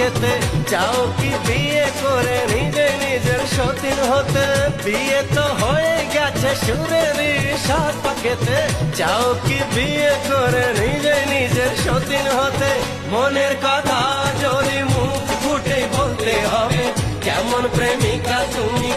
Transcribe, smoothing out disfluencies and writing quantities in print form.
পাকেতে, চাও কি বিয়ে করে নিজে নিজের সতীন হতে? বিয়ে তো হয়ে গেছে সুরেরই সাত পাকেতে, চাও কি বিয়ে করে নিজে নিজের সতীন হতে? মনের কথা যদি মুখ ফুটে বলতে হবে, কেমন প্রেমিকা তুমি